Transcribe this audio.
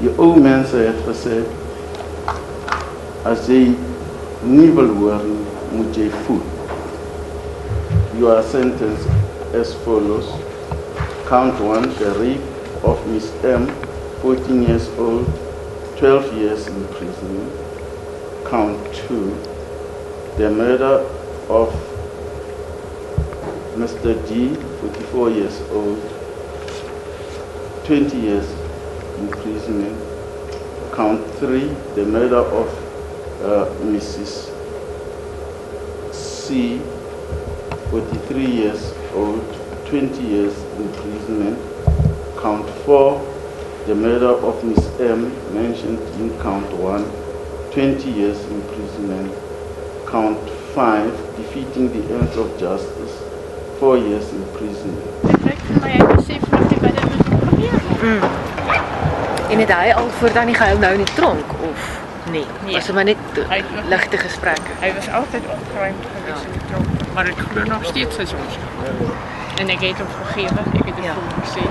Die ou mense het gesê, as jy nie wil hoor nie, moet jy voel. You are sentenced as follows. Count 1, the rape of Miss M, 14 years old, 12 years imprisonment. Count 2, the murder of Mr. D, 44 years old, 20 years imprisonment. Count 3, the murder of Mrs. C, 43 years old, 20 years imprisonment. Count 4, the murder of Miss M, mentioned in count 1, 20 years imprisonment. Count 5, defeating the ends of justice, 4 years imprisonment. En het hy al voordat hy gehou nou in die tronk, of nee? Was het maar net ligte gesprekke? Hij was altijd opgeruimd geweest in de tronk, maar ik geloof nog steeds seizoens. En ik heb hem vergeven, ik heb het voor gezien.